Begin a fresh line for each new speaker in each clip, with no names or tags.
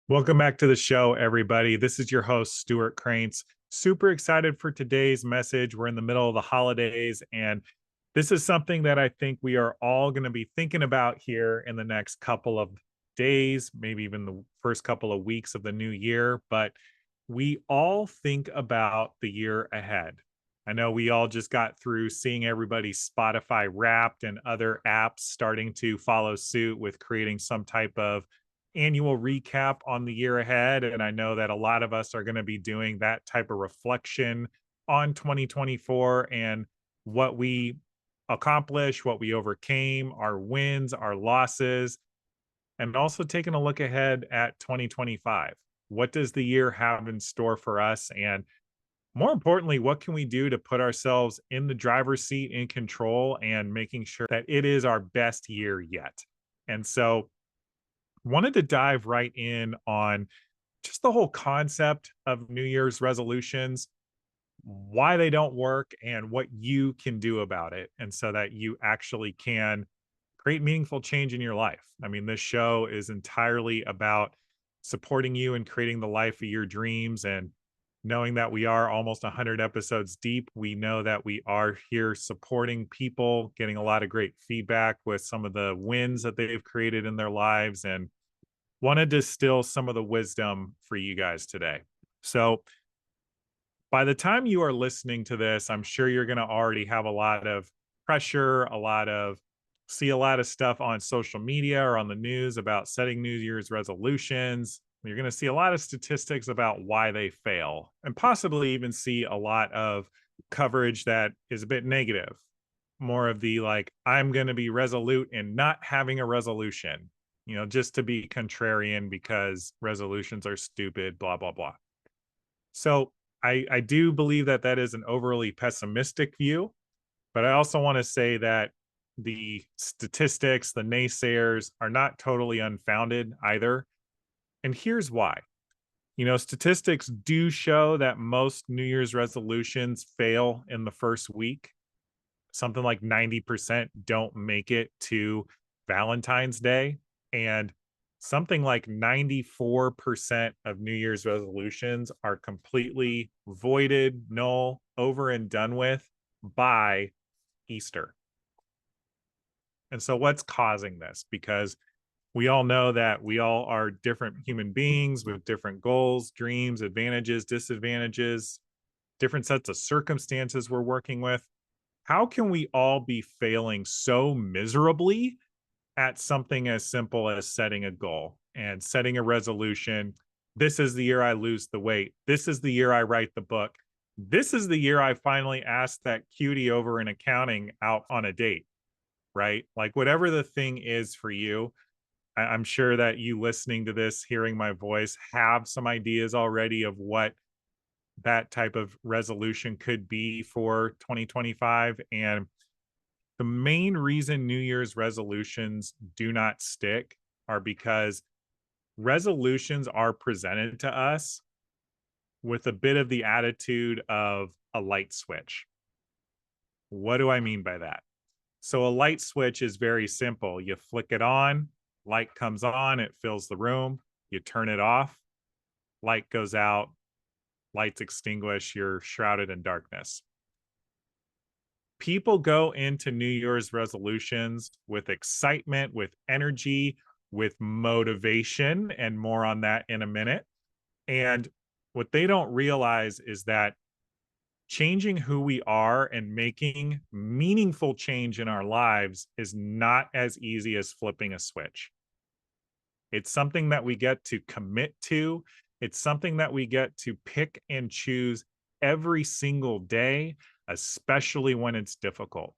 Welcome back to the show, everybody. This is your host, Stewart Kraintz. Super excited for today's message. We're in the middle of the holidays, and this is something that I think we are all going to be thinking about here in the next couple of days, maybe even the first couple of weeks of the new year. But we all think about the year ahead. I know we all just got through seeing everybody's Spotify Wrapped and other apps starting to follow suit with creating some type of annual recap on the year ahead. And I know that a lot of us are going to be doing that type of reflection on 2024 and what we accomplished, what we overcame, our wins, our losses, and also taking a look ahead at 2025. What does the year have in store for us? And more importantly, what can we do to put ourselves in the driver's seat, in control, and making sure that it is our best year yet? And so, wanted to dive right in on just the whole concept of New Year's resolutions, why they don't work, and what you can do about it. And so that you actually can create meaningful change in your life. I mean, this show is entirely about supporting you and creating the life of your dreams. And knowing that we are almost 100 episodes deep, we know that we are here supporting people, getting a lot of great feedback with some of the wins that they've created in their lives, and want to distill some of the wisdom for you guys today. So, by the time you are listening to this, I'm sure you're going to already have a lot of pressure, see a lot of stuff on social media or on the news about setting New Year's resolutions. You're going to see a lot of statistics about why they fail, and possibly even see a lot of coverage that is a bit negative. More of the like, I'm going to be resolute in not having a resolution, just to be contrarian because resolutions are stupid, blah, blah, blah. So I do believe that that is an overly pessimistic view, but I also want to say that the statistics, the naysayers are not totally unfounded either. And here's why. Statistics do show that most New Year's resolutions fail in the first week. Something like 90% don't make it to Valentine's Day. And something like 94% of New Year's resolutions are completely voided, null, over and done with by Easter. And so, what's causing this? Because we all know that we all are different human beings with different goals, dreams, advantages, disadvantages, different sets of circumstances we're working with. How can we all be failing so miserably at something as simple as setting a goal and setting a resolution? This is the year I lose the weight. This is the year I write the book. This is the year I finally ask that cutie over in accounting out on a date, right? Like, whatever the thing is for you, I'm sure that you listening to this, hearing my voice, have some ideas already of what that type of resolution could be for 2025. And the main reason New Year's resolutions do not stick are because resolutions are presented to us with a bit of the attitude of a light switch. What do I mean by that? So, a light switch is very simple. You flick it on, light comes on, it fills the room. You turn it off, light goes out, lights extinguish, you're shrouded in darkness. People go into New Year's resolutions with excitement, with energy, with motivation, and more on that in a minute. And what they don't realize is that changing who we are and making meaningful change in our lives is not as easy as flipping a switch. It's something that we get to commit to. It's something that we get to pick and choose every single day, especially when it's difficult.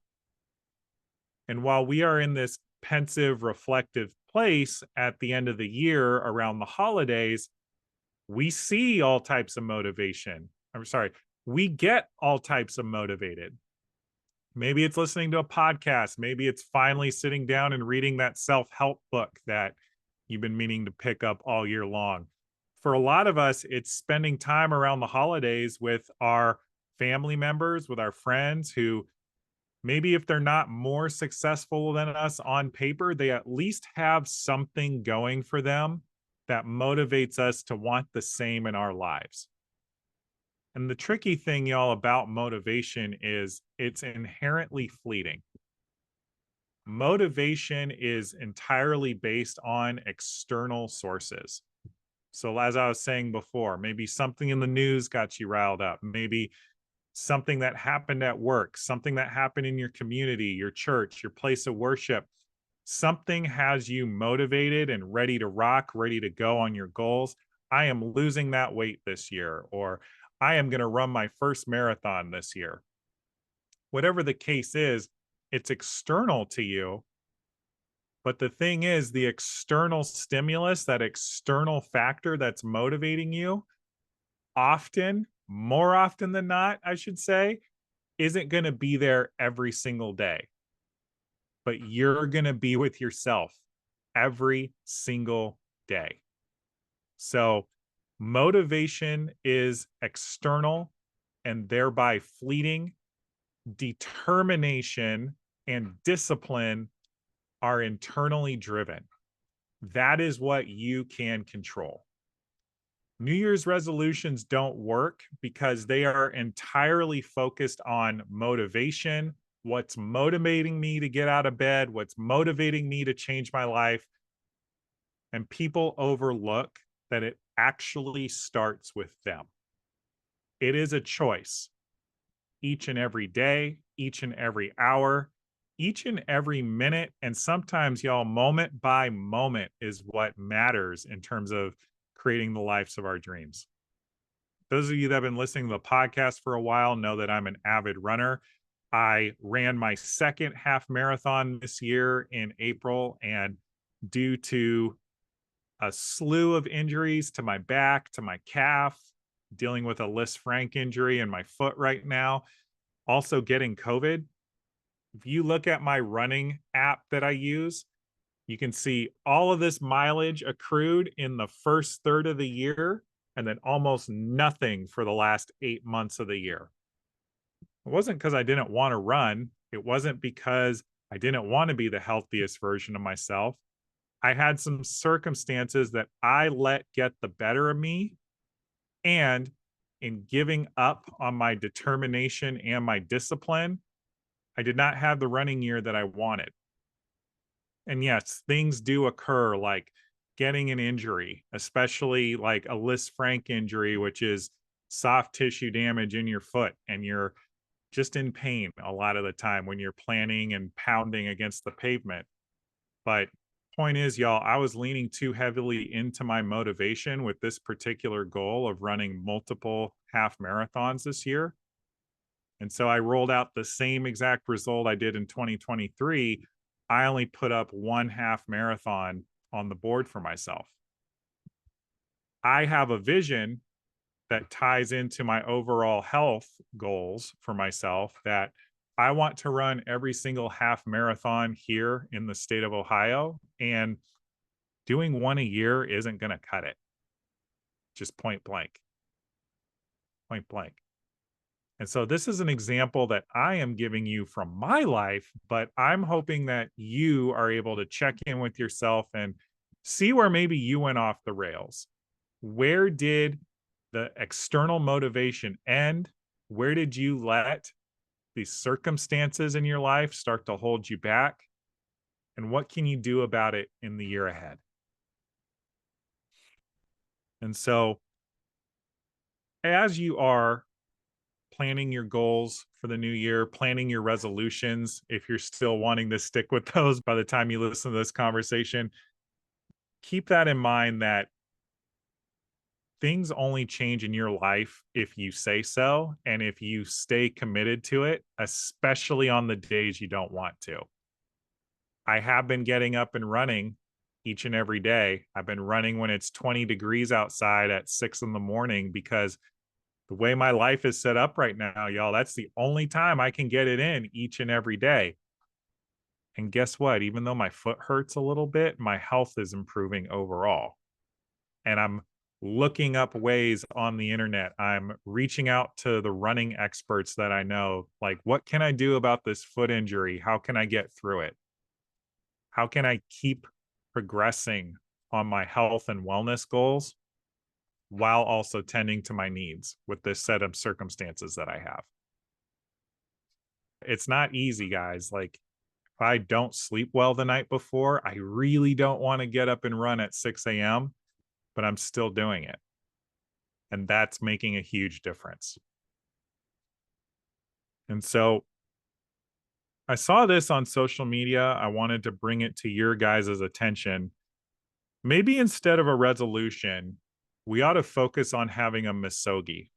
And while we are in this pensive, reflective place at the end of the year around the holidays, we see all types of motivation. We get all types of motivated. Maybe it's listening to a podcast. Maybe it's finally sitting down and reading that self-help book that you've been meaning to pick up all year long. For a lot of us, it's spending time around the holidays with our family members, with our friends who maybe if they're not more successful than us on paper, they at least have something going for them that motivates us to want the same in our lives. And the tricky thing, y'all, about motivation is it's inherently fleeting. Motivation is entirely based on external sources. So, as I was saying before, maybe something in the news got you riled up. Maybe something that happened at work, something that happened in your community, your church, your place of worship. Something has you motivated and ready to rock, ready to go on your goals. I am losing that weight this year, or I am going to run my first marathon this year. Whatever the case is, it's external to you. But the thing is, the external stimulus, that external factor that's motivating you, often, more often than not, I should say, isn't going to be there every single day. But you're going to be with yourself every single day. So, motivation is external and thereby fleeting. Determination and discipline are internally driven. That is what you can control. New Year's resolutions don't work because they are entirely focused on motivation, what's motivating me to get out of bed, what's motivating me to change my life. And people overlook that it actually starts with them. It is a choice each and every day, each and every hour, each and every minute. And sometimes, y'all, moment by moment is what matters in terms of creating the lives of our dreams. Those of you that have been listening to the podcast for a while know that I'm an avid runner. I ran my second half marathon this year in April, and due to a slew of injuries to my back, to my calf, dealing with a Lis Frank injury in my foot right now, also getting COVID. If you look at my running app that I use, you can see all of this mileage accrued in the first third of the year, and then almost nothing for the last 8 months of the year. It wasn't because I didn't want to run. It wasn't because I didn't want to be the healthiest version of myself. I had some circumstances that I let get the better of me. And in giving up on my determination and my discipline, I did not have the running year that I wanted. And yes, things do occur, like getting an injury, especially like a Lis Frank injury, which is soft tissue damage in your foot, and you're just in pain a lot of the time when you're planning and pounding against the pavement. But point is, y'all, I was leaning too heavily into my motivation with this particular goal of running multiple half marathons this year. And so I rolled out the same exact result I did in 2023. I only put up one half marathon on the board for myself. I have a vision that ties into my overall health goals for myself, that I want to run every single half marathon here in the state of Ohio, and doing one a year isn't going to cut it. Just point blank. Point blank. And so this is an example that I am giving you from my life, but I'm hoping that you are able to check in with yourself and see where maybe you went off the rails. Where did the external motivation end? Where did you let these circumstances in your life start to hold you back? And what can you do about it in the year ahead? And so, as you are planning your goals for the new year, planning your resolutions, if you're still wanting to stick with those by the time you listen to this conversation, keep that in mind, that things only change in your life if you say so and if you stay committed to it, especially on the days you don't want to. I have been getting up and running each and every day. I've been running when it's 20 degrees outside at 6 in the morning, because the way my life is set up right now, y'all, that's the only time I can get it in each and every day. And guess what? Even though my foot hurts a little bit, my health is improving overall. And I'm looking up ways on the internet. I'm reaching out to the running experts that I know, like, what can I do about this foot injury? How can I get through it? How can I keep progressing on my health and wellness goals while also tending to my needs with this set of circumstances that I have. It's not easy, guys. Like, if I don't sleep well the night before, I really don't want to get up and run at 6 a.m., but I'm still doing it. And that's making a huge difference. And so I saw this on social media. I wanted to bring it to your guys' attention. Maybe instead of a resolution, we ought to focus on having a misogi.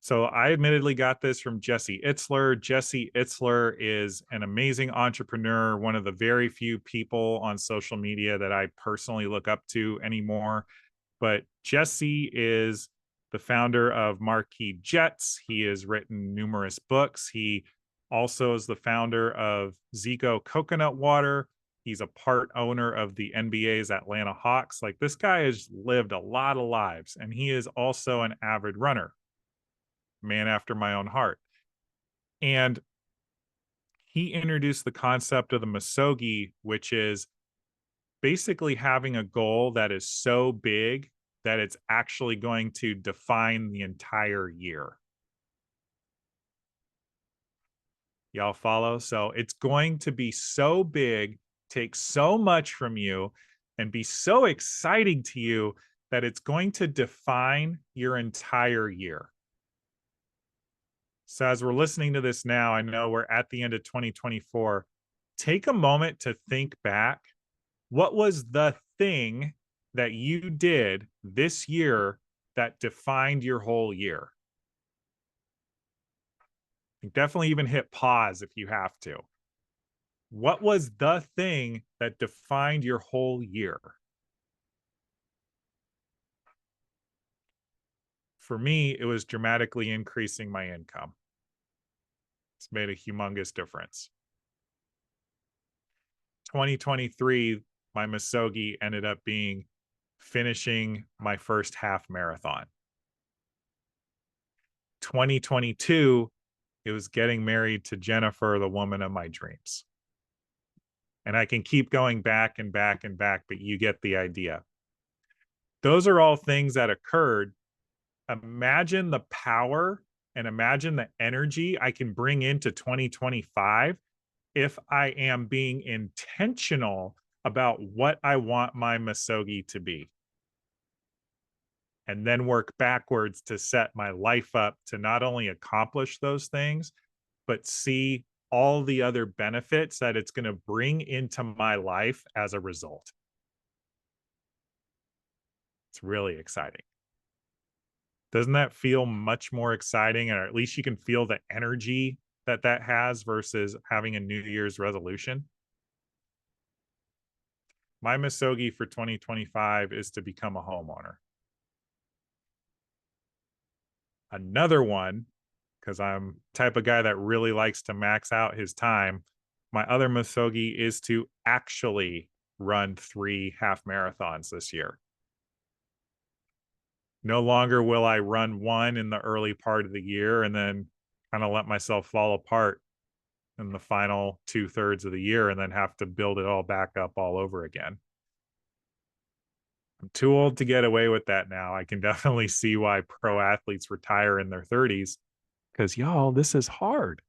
So I admittedly got this from Jesse Itzler. Jesse Itzler is an amazing entrepreneur, one of the very few people on social media that I personally look up to anymore. But Jesse is the founder of Marquee Jets. He has written numerous books. He also is the founder of Zico Coconut Water. He's a part owner of the NBA's Atlanta Hawks. Like, this guy has lived a lot of lives, and he is also an avid runner, man after my own heart. And he introduced the concept of the misogi, which is basically having a goal that is so big that it's actually going to define the entire year. Y'all follow? So it's going to be so big, take so much from you, and be so exciting to you that it's going to define your entire year. So as we're listening to this now, I know we're at the end of 2024. Take a moment to think back. What was the thing that you did this year that defined your whole year? Definitely even hit pause if you have to. What was the thing that defined your whole year? For me, it was dramatically increasing my income. It's made a humongous difference. 2023, my misogi ended up being finishing my first half marathon. 2022, it was getting married to Jennifer, the woman of my dreams. And I can keep going back and back and back, but you get the idea. Those are all things that occurred. Imagine the power and imagine the energy I can bring into 2025 if I am being intentional about what I want my misogi to be. And then work backwards to set my life up to not only accomplish those things, but see all the other benefits that it's going to bring into my life as a result. It's really exciting. Doesn't that feel much more exciting? Or at least you can feel the energy that that has versus having a New Year's resolution. My misogi for 2025 is to become a homeowner. Another one, because I'm the type of guy that really likes to max out his time, my other misogi is to actually run 3 half marathons this year. No longer will I run one in the early part of the year and then kind of let myself fall apart in the final 2/3 of the year and then have to build it all back up all over again. I'm too old to get away with that now. I can definitely see why pro athletes retire in their 30s because, y'all, this is hard.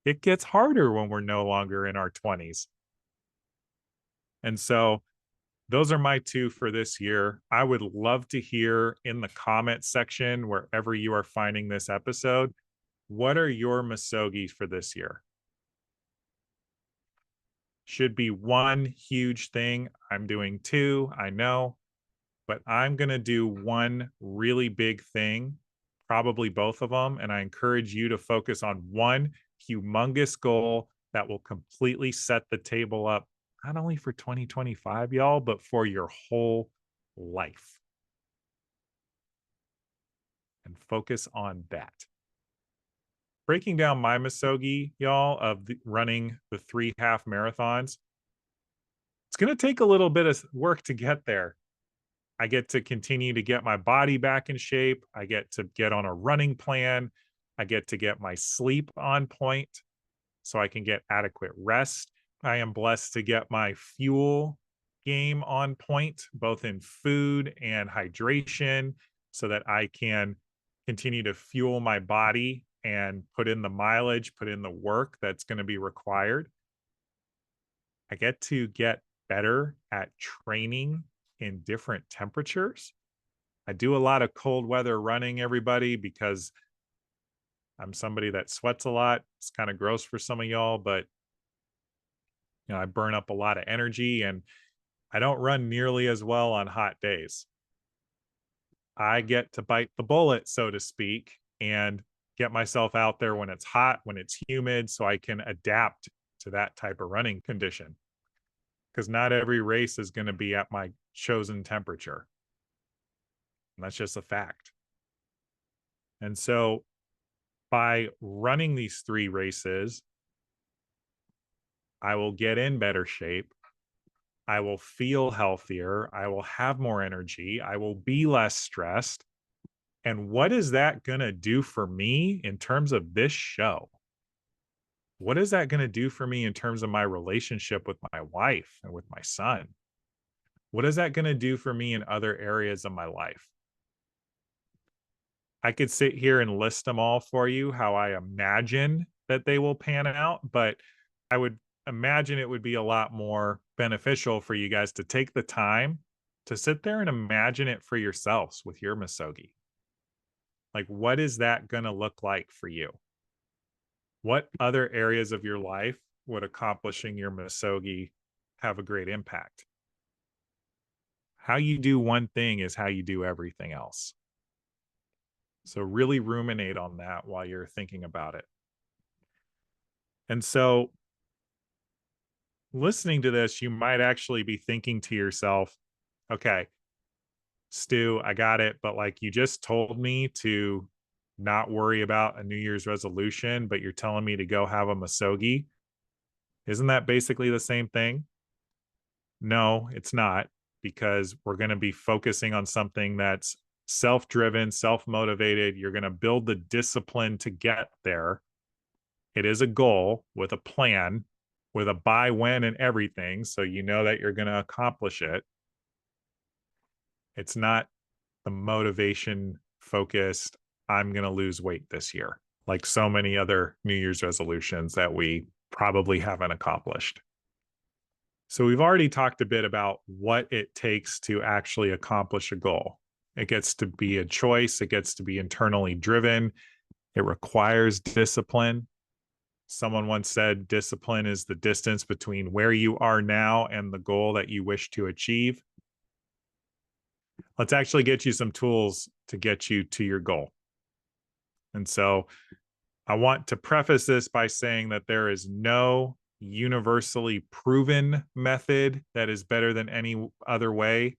It gets harder when we're no longer in our 20s. And so those are my 2 for this year. I would love to hear in the comment section, wherever you are finding this episode, what are your misogis for this year? Should be one huge thing. I'm doing 2, I know, but I'm going to do one really big thing, probably both of them. And I encourage you to focus on one humongous goal that will completely set the table up, not only for 2025, y'all, but for your whole life. And focus on that. Breaking down my misogi, y'all, of running the 3 half marathons, it's going to take a little bit of work to get there. I get to continue to get my body back in shape. I get to get on a running plan. I get to get my sleep on point so I can get adequate rest. I am blessed to get my fuel game on point, both in food and hydration, so that I can continue to fuel my body and put in the mileage, put in the work that's going to be required. I get to get better at training in different temperatures. I do a lot of cold weather running, everybody, because I'm somebody that sweats a lot. It's kind of gross for some of y'all, but I burn up a lot of energy and I don't run nearly as well on hot days. I get to bite the bullet, so to speak, and get myself out there when it's hot, when it's humid, so I can adapt to that type of running condition. Because not every race is going to be at my chosen temperature. And that's just a fact. And so by running these 3 races, I will get in better shape. I will feel healthier. I will have more energy. I will be less stressed. And what is that going to do for me in terms of this show? What is that going to do for me in terms of my relationship with my wife and with my son? What is that going to do for me in other areas of my life? I could sit here and list them all for you, how I imagine that they will pan out, but I would imagine it would be a lot more beneficial for you guys to take the time to sit there and imagine it for yourselves with your misogi. Like, what is that going to look like for you? What other areas of your life would accomplishing your misogi have a great impact? How you do one thing is how you do everything else. So really ruminate on that while you're thinking about it. And so listening to this, you might actually be thinking to yourself, okay, Stu, I got it. But like you just told me to not worry about a New Year's resolution, but you're telling me to go have a misogi. Isn't that basically the same thing? No, it's not, because we're going to be focusing on something that's self driven, self motivated. You're going to build the discipline to get there. It is a goal with a plan, with a by when and everything. So you know that you're going to accomplish it. It's not the motivation focused, I'm going to lose weight this year, like so many other New Year's resolutions that we probably haven't accomplished. So we've already talked a bit about what it takes to actually accomplish a goal. It gets to be a choice, it gets to be internally driven, it requires discipline. Someone once said discipline is the distance between where you are now and the goal that you wish to achieve. Let's actually get you some tools to get you to your goal. And so I want to preface this by saying that there is no universally proven method that is better than any other way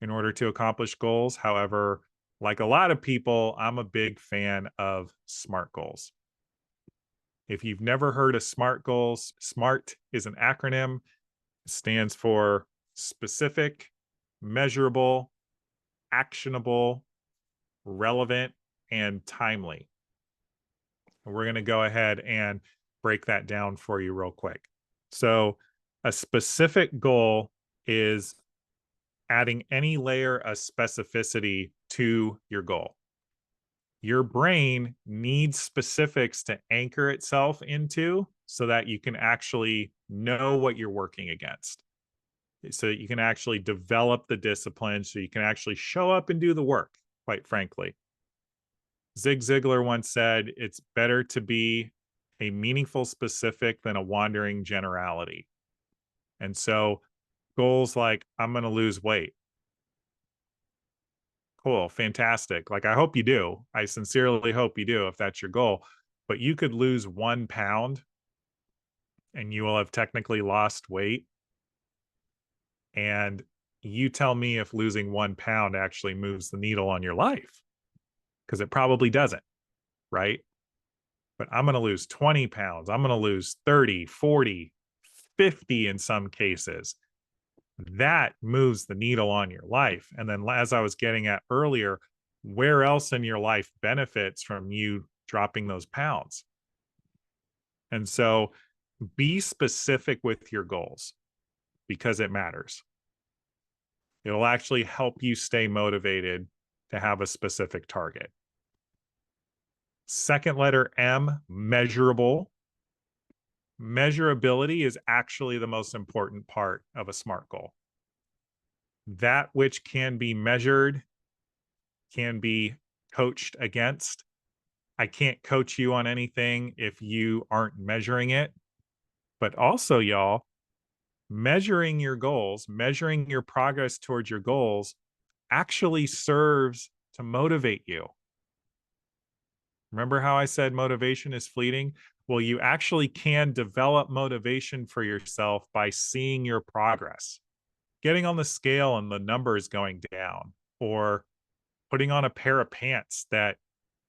in order to accomplish goals. However, like a lot of people, I'm a big fan of SMART goals. If you've never heard of SMART goals, SMART is an acronym. It stands for specific, measurable, actionable, relevant, and timely. And we're going to go ahead and break that down for you real quick. So, a specific goal is adding any layer of specificity to your goal. Your brain needs specifics to anchor itself into so that you can actually know what you're working against, so that you can actually develop the discipline, so you can actually show up and do the work, quite frankly. Zig Ziglar once said, it's better to be a meaningful specific than a wandering generality. And so goals like, I'm going to lose weight. Cool, fantastic. Like, I hope you do. I sincerely hope you do if that's your goal. But you could lose 1 pound and you will have technically lost weight. And you tell me if losing 1 pound actually moves the needle on your life, because it probably doesn't, right? But I'm going to lose 20 pounds. I'm going to lose 30, 40, 50 in some cases. That moves the needle on your life. And then, as I was getting at earlier, where else in your life benefits from you dropping those pounds? And so be specific with your goals because it matters. It'll actually help you stay motivated to have a specific target. Second letter M, measurable. Measurability is actually the most important part of a SMART goal. That which can be measured can be coached against. I can't coach you on anything if you aren't measuring it. But also, y'all, measuring your goals, measuring your progress towards your goals actually serves to motivate you. Remember how I said motivation is fleeting? Well, you actually can develop motivation for yourself by seeing your progress, getting on the scale and the numbers going down, or putting on a pair of pants that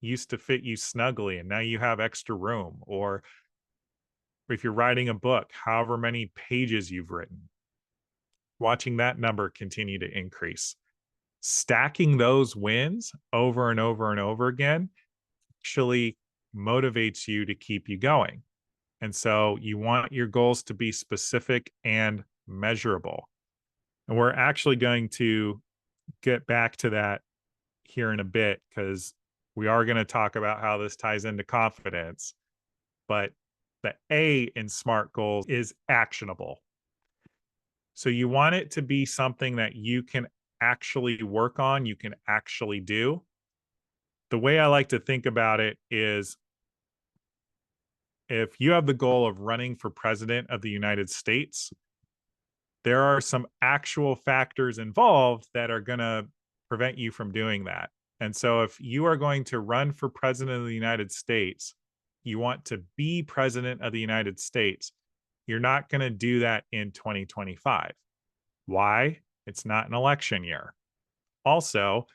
used to fit you snugly and now you have extra room, or if you're writing a book, however many pages you've written, watching that number continue to increase. Stacking those wins over and over and over again actually motivates you to keep you going. And so you want your goals to be specific and measurable. And we're actually going to get back to that here in a bit because we are going to talk about how this ties into confidence. But the A in SMART goals is actionable. So you want it to be something that you can actually work on, you can actually do. The way I like to think about it is if you have the goal of running for president of the United States, there are some actual factors involved that are going to prevent you from doing that. And so if you are going to run for president of the United States, you want to be president of the United States, you're not going to do that in 2025. Why? It's not an election year. Also,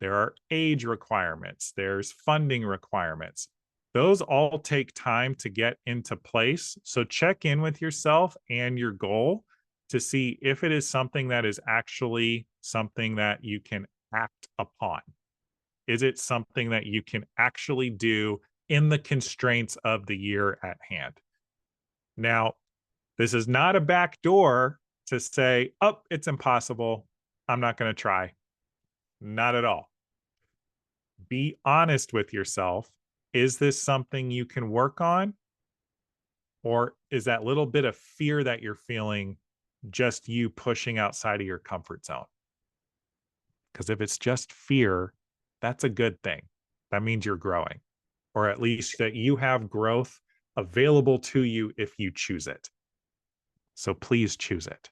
there are age requirements, there's funding requirements. Those all take time to get into place. So check in with yourself and your goal to see if it is something that is actually something that you can act upon. Is it something that you can actually do in the constraints of the year at hand? Now, this is not a back door to say, oh, it's impossible. I'm not going to try. Not at all. Be honest with yourself. Is this something you can work on? Or is that little bit of fear that you're feeling just you pushing outside of your comfort zone? Because if it's just fear, that's a good thing. That means you're growing, or at least that you have growth available to you if you choose it. So please choose it.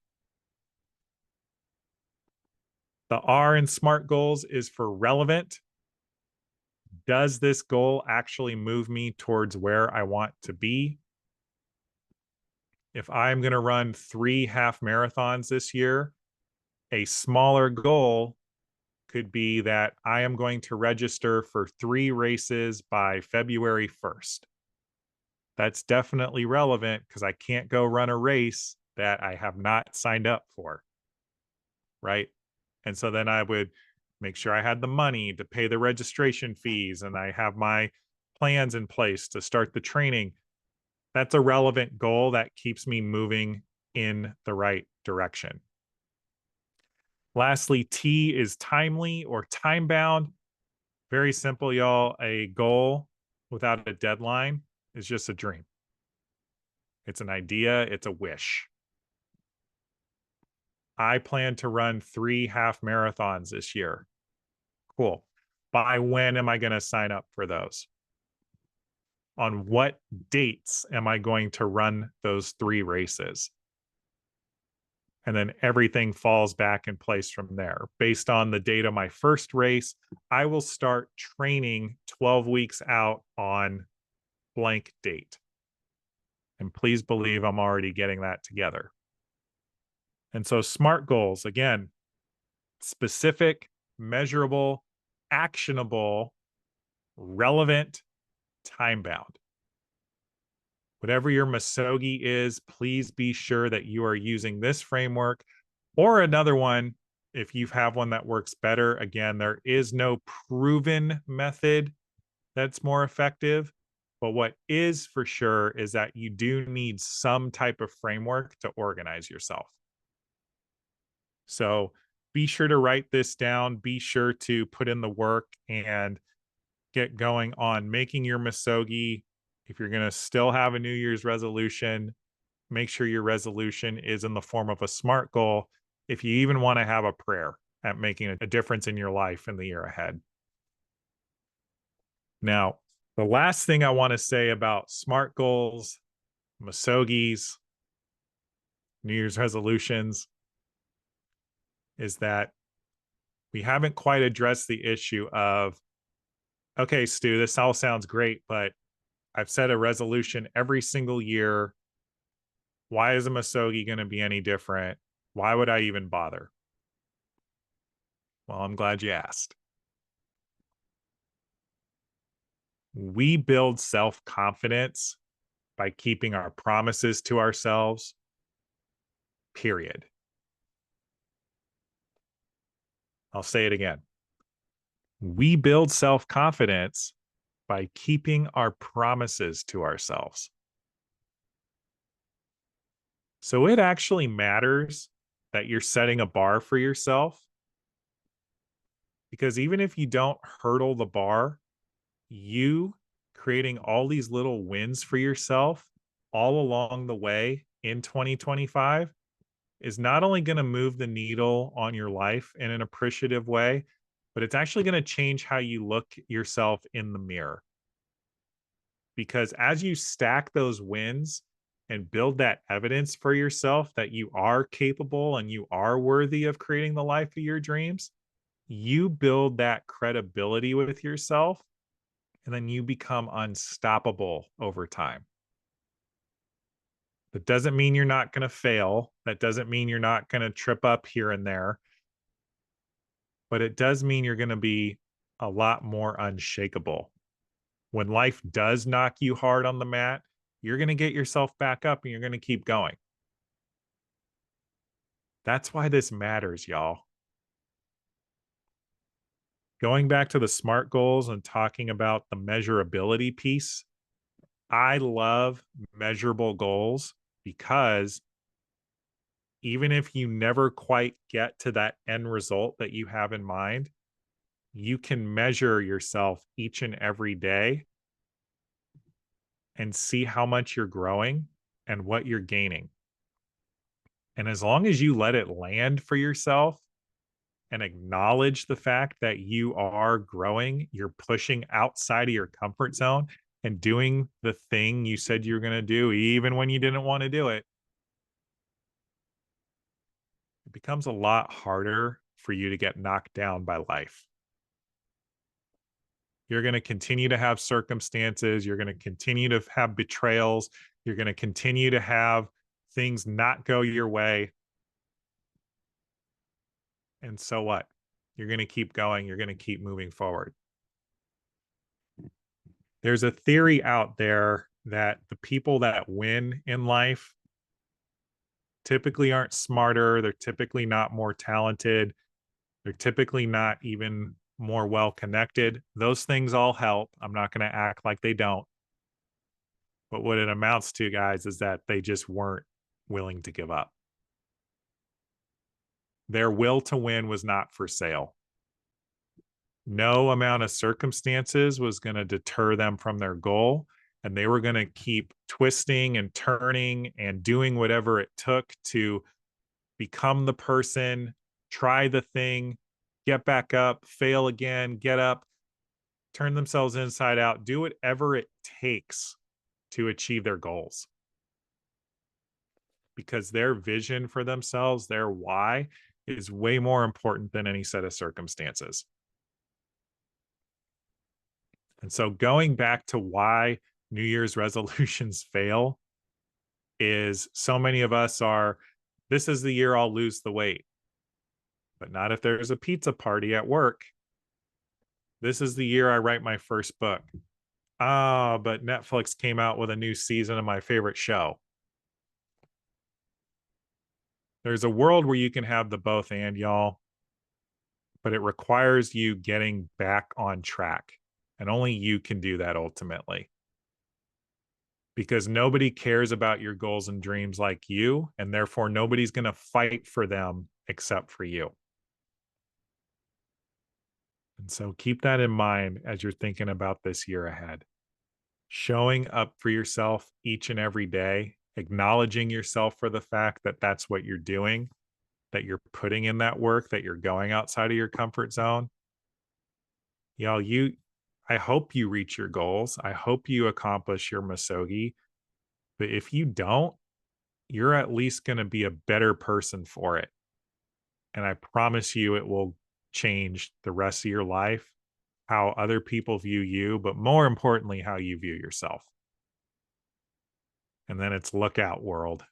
The R in SMART goals is for relevant. Does this goal actually move me towards where I want to be? If I'm going to run 3 half marathons this year, a smaller goal could be that I am going to register for 3 races by February 1st. That's definitely relevant because I can't go run a race that I have not signed up for. Right. And so then I would make sure I had the money to pay the registration fees and I have my plans in place to start the training. That's a relevant goal that keeps me moving in the right direction. Lastly, T is timely or time bound. Very simple, y'all. A goal without a deadline is just a dream. It's an idea, it's a wish. I plan to run 3 half marathons this year. Cool. By when am I going to sign up for those? On what dates am I going to run those 3 races? And then everything falls back in place from there. Based on the date of my first race, I will start training 12 weeks out on blank date. And please believe I'm already getting that together. And so SMART goals, again, specific, measurable, actionable, relevant, time bound. Whatever your misogi is, please be sure that you are using this framework or another one if you have one that works better. Again, there is no proven method that's more effective, but what is for sure is that you do need some type of framework to organize yourself. So be sure to write this down. Be sure to put in the work and get going on making your misogi. If you're going to still have a New Year's resolution, make sure your resolution is in the form of a SMART goal. If you even want to have a prayer at making a difference in your life in the year ahead. Now, the last thing I want to say about SMART goals, misogis, New Year's resolutions is that we haven't quite addressed the issue of, okay, Stu, this all sounds great, but I've set a resolution every single year. Why is a misogi going to be any different? Why would I even bother? Well, I'm glad you asked. We build self-confidence by keeping our promises to ourselves, period. I'll say it again. We build self-confidence by keeping our promises to ourselves. So it actually matters that you're setting a bar for yourself, because even if you don't hurdle the bar, you creating all these little wins for yourself all along the way in 2025 is not only going to move the needle on your life in an appreciative way, but it's actually going to change how you look yourself in the mirror. Because as you stack those wins and build that evidence for yourself that you are capable and you are worthy of creating the life of your dreams, you build that credibility with yourself, and then you become unstoppable over time. That doesn't mean you're not going to fail. That doesn't mean you're not going to trip up here and there. But it does mean you're going to be a lot more unshakable. When life does knock you hard on the mat, you're going to get yourself back up and you're going to keep going. That's why this matters, y'all. Going back to the SMART goals and talking about the measurability piece, I love measurable goals because even if you never quite get to that end result that you have in mind, you can measure yourself each and every day and see how much you're growing and what you're gaining. And as long as you let it land for yourself and acknowledge the fact that you are growing, you're pushing outside of your comfort zone and doing the thing you said you were going to do, even when you didn't want to do it, it becomes a lot harder for you to get knocked down by life. You're going to continue to have circumstances. You're going to continue to have betrayals. You're going to continue to have things not go your way. And so what? You're going to keep going. You're going to keep moving forward. There's a theory out there that the people that win in life typically aren't smarter. They're typically not more talented. They're typically not even more well connected. Those things all help. I'm not going to act like they don't. But what it amounts to, guys, is that they just weren't willing to give up. Their will to win was not for sale. No amount of circumstances was going to deter them from their goal. And they were going to keep twisting and turning and doing whatever it took to become the person, try the thing, get back up, fail again, get up, turn themselves inside out, do whatever it takes to achieve their goals. Because their vision for themselves, their why, is way more important than any set of circumstances. And so going back to why New Year's resolutions fail is so many of us are, this is the year I'll lose the weight. But not if there's a pizza party at work. This is the year I write my first book. But Netflix came out with a new season of my favorite show. There's a world where you can have the both and, y'all, but it requires you getting back on track. And only you can do that ultimately. Because nobody cares about your goals and dreams like you, and therefore nobody's going to fight for them except for you. And so keep that in mind as you're thinking about this year ahead. Showing up for yourself each and every day, acknowledging yourself for the fact that that's what you're doing, that you're putting in that work, that you're going outside of your comfort zone. You I hope you reach your goals. I hope you accomplish your misogi. But if you don't, you're at least going to be a better person for it. And I promise you it will change the rest of your life, how other people view you, but more importantly, how you view yourself. And then it's look out, world.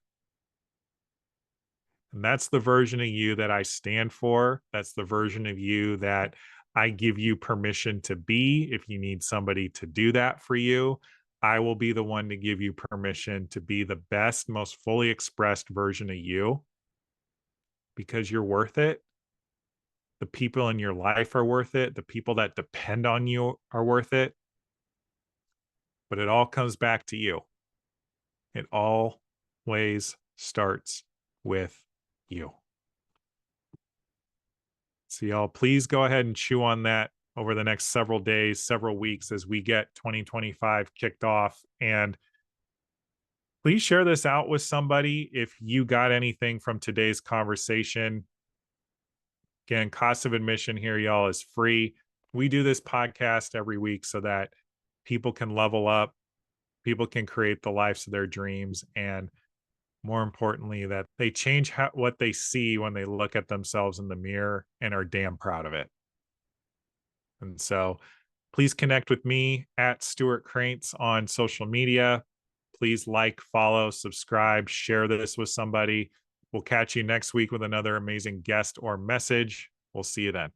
And that's the version of you that I stand for. That's the version of you that I give you permission to be. If you need somebody to do that for you, I will be the one to give you permission to be the best, most fully expressed version of you because you're worth it. The people in your life are worth it. The people that depend on you are worth it. But it all comes back to you. It always starts with you. So, y'all, please go ahead and chew on that over the next several days, several weeks as we get 2025 kicked off. And please share this out with somebody if you got anything from today's conversation. Again, cost of admission here, y'all, is free. We do this podcast every week so that people can level up, people can create the lives of their dreams, and more importantly, that they change what they see when they look at themselves in the mirror and are damn proud of it. And so please connect with me at Stewart Kraintz on social media. Please like, follow, subscribe, share this with somebody. We'll catch you next week with another amazing guest or message. We'll see you then.